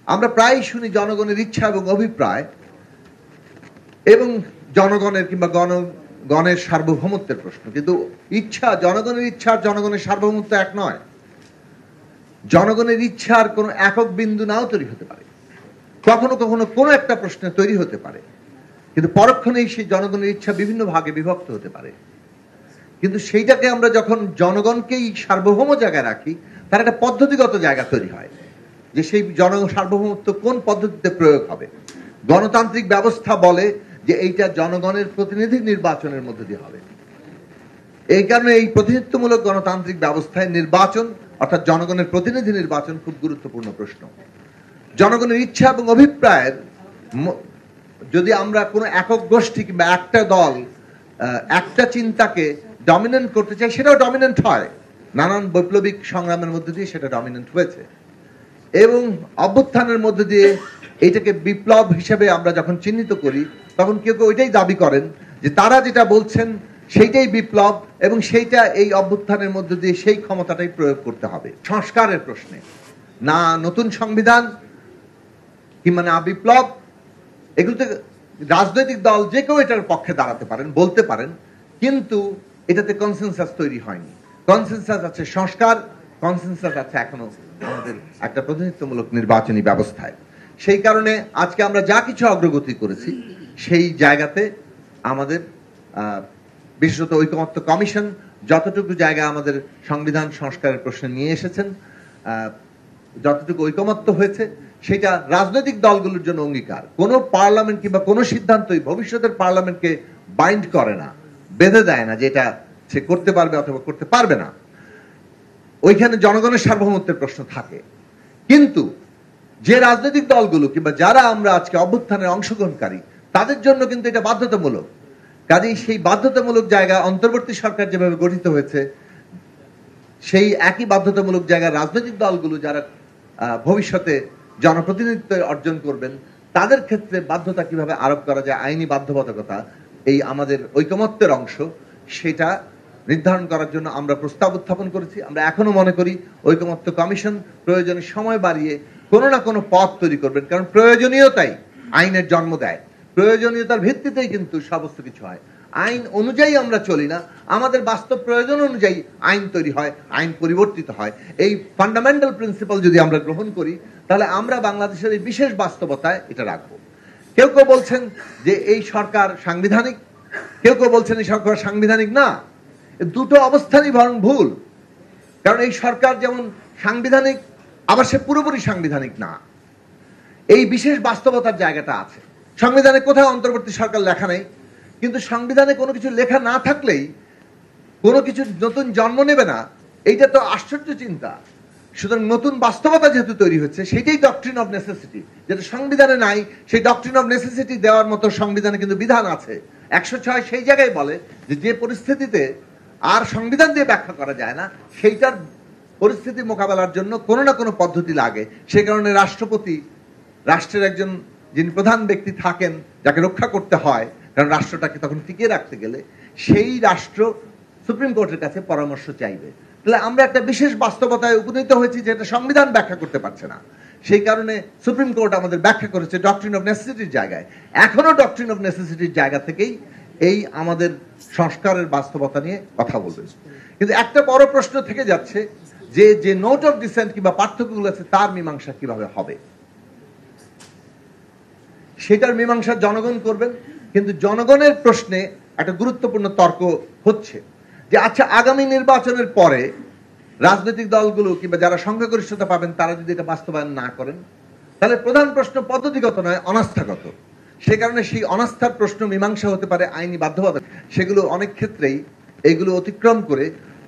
আমরা প্রায় শুনি জনগণের ইচ্ছা এবং অভিপ্রায় এবং জনগণের কিংবা গণের সার্বভৌমত্বের প্রশ্ন, কিন্তু জনগণের ইচ্ছা আর জনগণের সার্বভৌমত্ব এক নয়। জনগণের ইচ্ছার কোনো একক বিন্দু নাও তৈরি হতে পারে, কখনো কখনো কোনো একটা প্রশ্নে তৈরি হতে পারে, কিন্তু পরক্ষণেই সেই জনগণের ইচ্ছা বিভিন্ন ভাগে বিভক্ত হতে পারে। কিন্তু সেইটাকে আমরা যখন জনগণকেই সার্বভৌম জায়গায় রাখি, তার একটা পদ্ধতিগত জায়গা তৈরি হয় যে সেই সার্বভৌমত্ব কোন পদ্ধতিতে প্রয়োগ হবে। গণতান্ত্রিক ব্যবস্থা বলে যে এইটা জনগণের প্রতিনিধি নির্বাচনের মধ্যে দিয়ে হবে। এই কারণে এই প্রতিনিধিত্বমূলক গণতান্ত্রিক ব্যবস্থায় নির্বাচন অর্থাৎ জনগণের প্রতিনিধি নির্বাচন খুব গুরুত্বপূর্ণ প্রশ্ন। জনগণের ইচ্ছা এবং অভিপ্রায়ের যদি আমরা কোনো একক গোষ্ঠী কিংবা একটা দল একটা চিন্তাকে ডমিনেন্ট করতে চাই, সেটাও ডমিনেন্ট হয়। নানান বৈপ্লবিক সংগ্রামের মধ্যে দিয়ে সেটা ডমিনেন্ট হয়েছে এবং অভ্যুত্থানের মধ্যে দিয়ে এইটাকে বিপ্লব হিসেবে আমরা যখন চিহ্নিত করি, তখন কেউ কেউ ওইটাই দাবি করেন যে তারা যেটা বলছেন সেইটাই বিপ্লব এবং সেইটা এই অভ্যুত্থানের মধ্যে দিয়ে সেই ক্ষমতাটাই প্রয়োগ করতে হবে। সংস্কারের প্রশ্নে না নতুন সংবিধান কিংবা না বিপ্লব, এগুলোতে রাজনৈতিক দল যে কেউ এটার পক্ষে দাঁড়াতে পারেন, বলতে পারেন, কিন্তু এটাতে কনসেনসাস তৈরি হয়নি। কনসেনসাস আছে সংস্কার, কনসেনসাস আছে এখনো আমাদের একটা প্রতিনিধিত্বমূলক নির্বাচনী ব্যবস্থায়। সেই কারণে আজকে আমরা যা কিছু অগ্রগতি করেছি সেই জায়গাতে আমাদের বিশেষত ঐকমত্য কমিশন যতটুকু জায়গা আমাদের সংবিধান সংস্কারের প্রশ্নে নিয়ে এসেছেন, যতটুকু ঐকমত্য হয়েছে সেটা রাজনৈতিক দলগুলোর জন্য অঙ্গীকার। কোনো পার্লামেন্ট কিংবা কোনো সিদ্ধান্তই ভবিষ্যতের পার্লামেন্টকে বাইন্ড করে না, বেঁধে দেয় না যে এটা সে করতে পারবে অথবা করতে পারবে না। ওইখানে জনগণের সার্বভৌমত্বের প্রশ্ন থাকে। কিন্তু যে রাজনৈতিক দলগুলো কিংবা যারা আমরা আজকে অভ্যুত্থানের অংশগ্রহণকারী, তাদের জন্য কিন্তু এটা বাধ্যতামূলক। কাজেই সেই বাধ্যতামূলক জায়গা অন্তর্বর্তী সরকার যেভাবে গঠিত হয়েছে, সেই একই বাধ্যতামূলক জায়গা রাজনৈতিক দলগুলো যারা ভবিষ্যতে জনপ্রতিনিধিত্ব অর্জন করবেন, তাদের ক্ষেত্রে বাধ্যতা কিভাবে আরোপ করা যায়, আইনি বাধ্যবাধকতা, এই আমাদের ঐকমত্যের অংশ, সেটা নির্ধারণ করার জন্য আমরা প্রস্তাব উত্থাপন করেছি। আমরা এখনো মনে করি ঐকমত্য কমিশন প্রয়োজনে সময় বাড়িয়ে কোনো না কোনো পথ তৈরি করবেন, কারণ প্রয়োজনীয়তাই আইনের জন্ম দেয়। প্রয়োজনীয়তার ভিত্তিতেই কিন্তু সমস্ত কিছু হয়। আইন অনুযায়ী আমরা চলি না, আমাদের বাস্তব প্রয়োজন অনুযায়ী আইন তৈরি হয়, আইন পরিবর্তিত হয়। এই ফান্ডামেন্টাল প্রিন্সিপাল যদি আমরা গ্রহণ করি, তাহলে আমরা বাংলাদেশের এই বিশেষ বাস্তবতায় এটা রাখবো। কেউ কেউ বলছেন যে এই সরকার সাংবিধানিক, কেউ কেউ বলছেন এই সরকার সাংবিধানিক না। দুটো অবস্থানই বরং ভুল, কারণ এই সরকার যেমন সাংবিধানিক, আবার সে পুরোপুরি সাংবিধানিক না। এই বিশেষ বাস্তবতার জায়গাটা আছে। সংবিধানে কোথাও অন্তর্বর্তী সরকার লেখা নেই, কিন্তু সংবিধানে কোনো কিছু লেখা না থাকলেই কোনো কিছু নতুন জন্ম নেবে না, এইটা তো আশ্চর্য চিন্তা। সুতরাং নতুন বাস্তবতা যেহেতু তৈরি হচ্ছে, সেটাই ডক্ট্রিন অফ নেসেসিটি, যেটা সংবিধানে নাই। সেই ডক্ট্রিন অফ নেসেসিটি দেওয়ার মতো সংবিধানে কিন্তু বিধান আছে। 106 সেই জায়গায় বলে যে যে পরিস্থিতিতে আর সংবিধান দিয়ে ব্যাখ্যা করা যায় না, সেইটার পরিস্থিতি মোকাবেলার জন্য কোনো না কোনো পদ্ধতি লাগে। সেই কারণে রাষ্ট্রপতি, রাষ্ট্রের একজন যিনি প্রধান ব্যক্তি থাকেন, যাকে রক্ষা করতে হয়, কারণ রাষ্ট্রটাকে তখন টিকিয়ে রাখতে গেলে সেই রাষ্ট্র সুপ্রিম কোর্টের কাছে পরামর্শ চাইবে। তাহলে আমরা একটা বিশেষ বাস্তবতায় উপনীত হয়েছি যেটা সংবিধান ব্যাখ্যা করতে পারছে না। সেই কারণে সুপ্রিম কোর্ট আমাদের ব্যাখ্যা করেছে ডক্ট্রিন অফ নেসেসিটির জায়গায়। এখনো ডক্ট্রিন অফ নেসেসিটির জায়গা থেকেই এই আমাদের সংস্কারের বাস্তবতা নিয়ে কথা বলবেন। কিন্তু একটা বড় প্রশ্ন থেকে যাচ্ছে যে যে নোট অফ ডিসেন্ট কিংবা পার্থক্যগুলো আছে, তার মীমাংসা কিভাবে হবে। সেটার মীমাংসা জনগণ করবেন, কিন্তু জনগণের প্রশ্নে একটা গুরুত্বপূর্ণ তর্ক হচ্ছে যে আচ্ছা, আগামী নির্বাচনের পরে রাজনৈতিক দলগুলো কিংবা যারা সংখ্যাগরিষ্ঠতা পাবেন, তারা যদি এটা বাস্তবায়ন না করেন, তাহলে প্রধান প্রশ্ন পদ্ধতিগত নয়, অনাস্থাগত। সে কারণে সেই অনাস্থার প্রশ্ন মীমাংসা হতে পারে আইনি বাধ্যবাধকতা। সেগুলো অনেক ক্ষেত্রেই এইগুলো অতিক্রম করে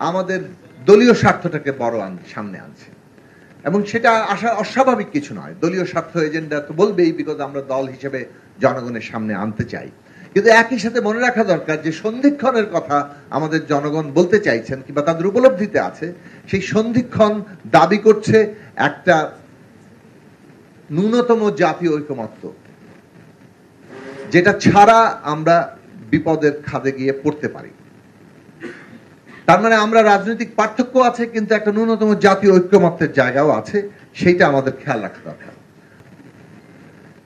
আমাদের দলীয় স্বার্থটাকে বড় সামনে আনছে, এবং সেটা আসা অস্বাভাবিক কিছু নয়। দলীয় স্বার্থ এজেন্ডা তো বলবেই, বিকজ আমরা দল হিসেবে জনগণের সামনে আনতে চাই। কিন্তু একই সাথে মনে রাখা দরকার যে সন্ধিক্ষণের কথা আমাদের জনগণ বলতে চাইছেন কিংবা তাদের উপলব্ধিতে আছে। সেই সন্ধিক্ষণ দাবি করছে একটা ন্যূনতম জাতীয় ঐকমত্য, যেটা ছাড়া আমরা বিপদের খাদে গিয়ে পড়তে পারি। তার মানে আমরা রাজনৈতিক পার্থক্য আছে, কিন্তু একটা ন্যূনতম জাতীয় ঐক্যমত্যের জায়গাও আছে, সেইটা আমাদের খেয়াল রাখা দরকার।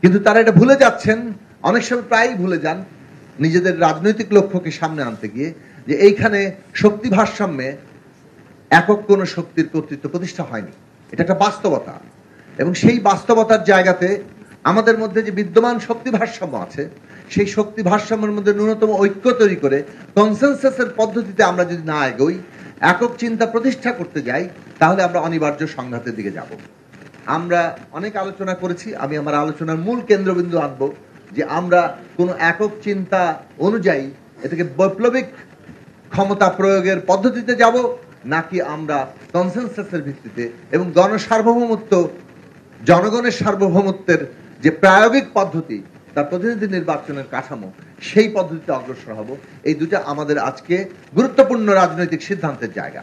কিন্তু তারা এটা ভুলে যাচ্ছেন, অনেক সময় প্রায়ই ভুলে যান নিজেদের রাজনৈতিক লক্ষ্যকে সামনে আনতে গিয়ে, যে এইখানে শক্তি ভারসাম্যে একক কোনো শক্তির কর্তৃত্ব প্রতিষ্ঠা হয়নি। এটা একটা বাস্তবতা, এবং সেই বাস্তবতার জায়গাতে আমাদের মধ্যে যে বিদ্যমান শক্তি ভারসাম্য আছে, সেই শক্তি ভারসাম্যের মধ্যে ন্যূনতম ঐক্য তৈরি করে কনসেনসাসের পদ্ধতিতে আমরা যদি না এগোই, একক চিন্তা প্রতিষ্ঠা করতে যাই, তাহলে আমরা অনিবার্য সংঘাতের দিকে যাব। আমরা অনেক আলোচনা করেছি, আমি আমার আলোচনার মূল কেন্দ্রবিন্দু আনবো যে আমরা কোনো একক চিন্তা অনুযায়ী এটাকে বৈপ্লবিক ক্ষমতা প্রয়োগের পদ্ধতিতে যাব, নাকি আমরা কনসেনসাসের ভিত্তিতে এবং গণসার্বভৌমত্ব, জনগণের সার্বভৌমত্বের যে প্রায়োগিক পদ্ধতি, তার প্রতিনিধি নির্বাচনের কাঠামো, সেই পদ্ধতিতে অগ্রসর হব। এই দুটা আমাদের আজকে গুরুত্বপূর্ণ রাজনৈতিক সিদ্ধান্তের জায়গা।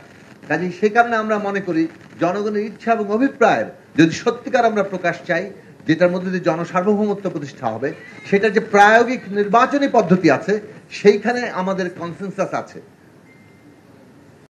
কাজে সেই কারণে আমরা মনে করি জনগণের ইচ্ছা এবং অভিপ্রায়ের যদি সত্যিকার আমরা প্রকাশ চাই, যেটার মধ্যে দিয়ে জনসার্বভৌমত্ব প্রতিষ্ঠা হবে, সেটার যে প্রায়োগিক নির্বাচনী পদ্ধতি আছে, সেইখানে আমাদের কনসেনসাস আছে।